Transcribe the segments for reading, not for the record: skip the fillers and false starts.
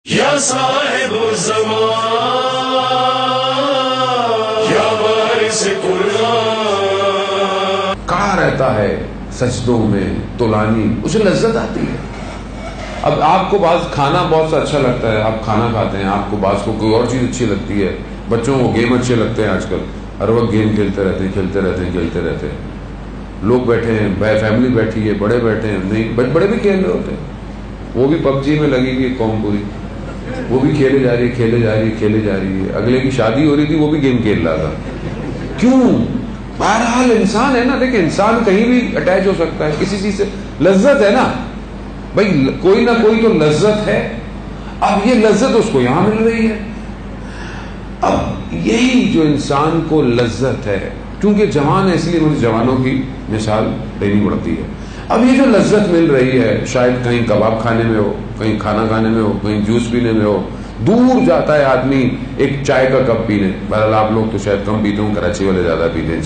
یا صاحب الزمان یا وارث قرآن، کہا رہتا ہے سجدوں میں طولانی، اسے لذت آتی ہے۔ اب آپ کو بعض کھانا بہت سا اچھا لگتا ہے، آپ کھانا کھاتے ہیں، آپ کو بعض کو کوئی اور چیز اچھی لگتی ہے، بچوں کو گیم اچھے لگتے ہیں، آج کل ہر وقت گیم کھیلتے رہتے ہیں، لوگ بیٹھے ہیں، فیملی بیٹھی ہے، بڑے بیٹھے ہیں، نہیں بڑے بھی کھیل رہے ہوتے ہیں، وہ بھی پب جی میں لگی ہوئی قوم پوری، وہ بھی کھیلے جا رہی ہے، اگلے کی شادی ہو رہی تھی وہ بھی گیم کھیل رہا تھا۔ کیوں؟ بہرحال انسان ہے نا، دیکھیں انسان کہیں بھی اٹیچ ہو سکتا ہے کسی چیز سے، لذت ہے نا بھائی، کوئی نہ کوئی تو لذت ہے۔ اب یہ لذت اس کو یہاں مل رہی ہے۔ اب یہی جو انسان کو لذت ہے، کیونکہ جوان ہے اس لیے مجھے جوانوں کی مثال دینی پڑتی ہے۔ اب یہ جو لذت مل رہی ہے، شاید کہیں کباب کھانے میں ہو، کہیں کھانا کھانے میں ہو، کہیں جوس پینے میں ہو، دور جاتا ہے آدمی ایک چائے کا کپ پینے، بہرحال آپ لوگ تو شاید کم پیتے ہوں، کراچی والے زیادہ پیتے ہیں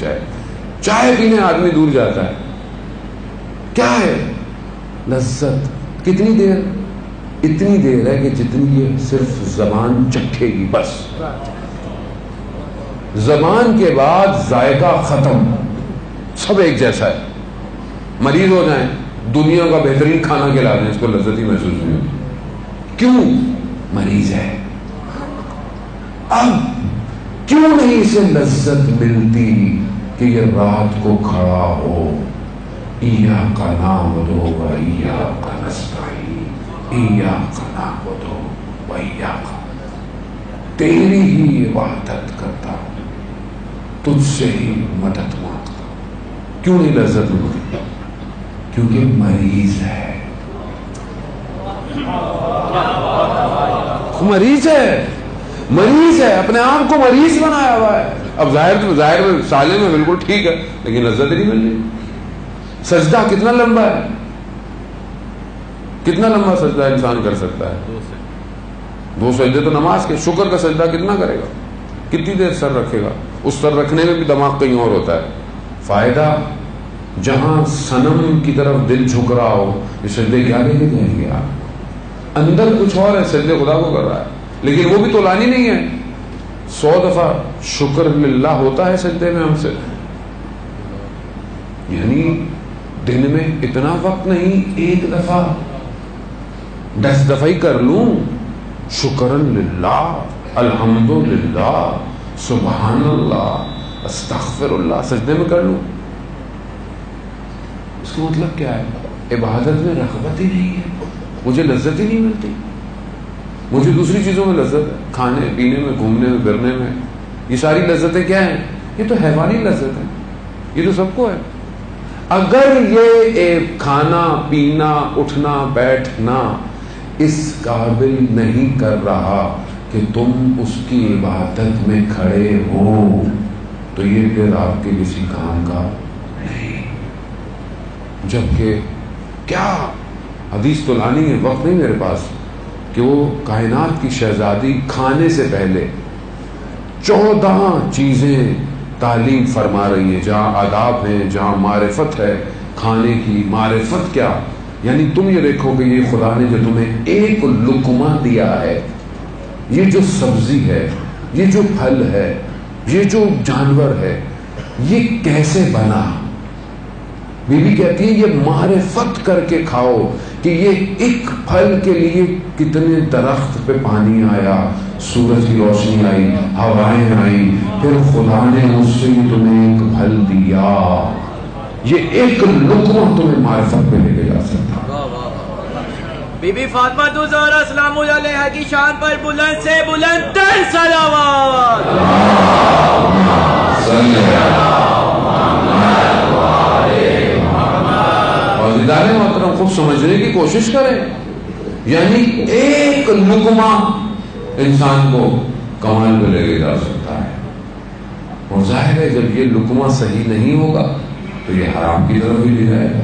چائے پینے آدمی دور جاتا ہے۔ کیا ہے لذت؟ کتنی دیر؟ اتنی دیر ہے کہ جتنی یہ صرف زبان چکھے گی، بس زبان کے بعد ذائقہ ختم، سب ایک جیسا ہے۔ مریض ہو جائیں، دنیا کا بہترین کھانا کھلا دیں، اس کو لذت ہی محسوس نہیں ہوتی۔ کیوں؟ مریض ہے۔ اب کیوں نہیں اسے لذت ملتی کہ یہ رات کو کھڑا ہو، ایاک نعبد و ایاک نستعین، ایاک نعبد و ایاک، تیری ہی عبادت کرتا ہوں، تجھ سے ہی مدد مانگتا ہوں۔ کیوں نہیں لذت ملتی؟ کیونکہ مریض ہے، مریض ہے، اپنے آپ کو مریض بنایا ہوا ہے۔ اب ظاہر میں سالے میں بالکل ٹھیک ہے، لیکن لذت نہیں مل رہی۔ سجدہ کتنا لمبا ہے، کتنا لمبا سجدہ انسان کر سکتا ہے؟ 2 سجدے تو نماز کے۔ شکر کا سجدہ کتنا کرے گا؟ کتنی دیر سر رکھے گا؟ اس سر رکھنے میں بھی دماغ کہیں اور ہوتا ہے۔ فائدہ جہاں صنم کی طرف دل جھک رہا ہو، یہ سجدے کیا لے کے جائیں گے آپ؟ اندر کچھ اور ہے، سجدے خدا کو کر رہا ہے، لیکن وہ بھی طولانی نہیں ہے۔ 100 دفعہ شکر للہ ہوتا ہے سجدے میں ہم سے، یعنی دن میں اتنا وقت نہیں، 1 دفعہ 10 دفعہ ہی کر لوں، شکرن للہ، الحمدللہ، سبحان اللہ، استغفر اللہ، سجدے میں کر لوں۔ اس کا مطلب کیا ہے؟ عبادت میں رغبت ہی نہیں ہے، مجھے لذت ہی نہیں ملتی۔ مجھے دوسری چیزوں میں لذت ہے، کھانے پینے میں، گھومنے میں، پھرنے میں۔ یہ ساری لذتیں کیا ہیں؟ یہ تو حیوانی لذت ہے، یہ تو سب کو ہے۔ اگر یہ ایک کھانا پینا اٹھنا بیٹھنا اس قابل نہیں کر رہا کہ تم اس کی عبادت میں کھڑے ہو، تو یہ پھر آپ کے کسی کام کا نہیں۔ جبکہ کیا حدیث تو لانی ہے، وقت نہیں میرے پاس، کہ وہ کائنات کی شہزادی کھانے سے پہلے 14 چیزیں تعلیم فرما رہی ہیں، جہاں آداب ہیں، جہاں معرفت ہے کھانے کی۔ معرفت کیا؟ یعنی تم یہ دیکھو کہ یہ خدا نے جو تمہیں ایک لقمہ دیا ہے، یہ جو سبزی ہے، یہ جو پھل ہے، یہ جو جانور ہے، یہ کیسے بنا؟ بی بی کہتی ہے یہ معرفت کر کے کھاؤ کہ یہ ایک پھل کے لیے کتنے درخت پہ پانی آیا، سورج کی روشنی آئی، ہوائیں آئی، پھر خدا نے اس سے تمہیں ایک پھل دیا۔ یہ ایک لقمہ تمہیں معرفت پہ لے کے جا سکتا۔ بی بی فاطمہ الزہرا سلام اللہ علیہا کی شان پر بلند سے بلند تر صلوات۔ ادارے محترم خوب سمجھنے کی کوشش کریں، یعنی ایک لقمہ انسان کو کمال پہ لے کے جا سکتا ہے۔ اور ظاہر ہے جب یہ لقمہ صحیح نہیں ہوگا تو یہ حرام کی طرف بھی لے جائے گا۔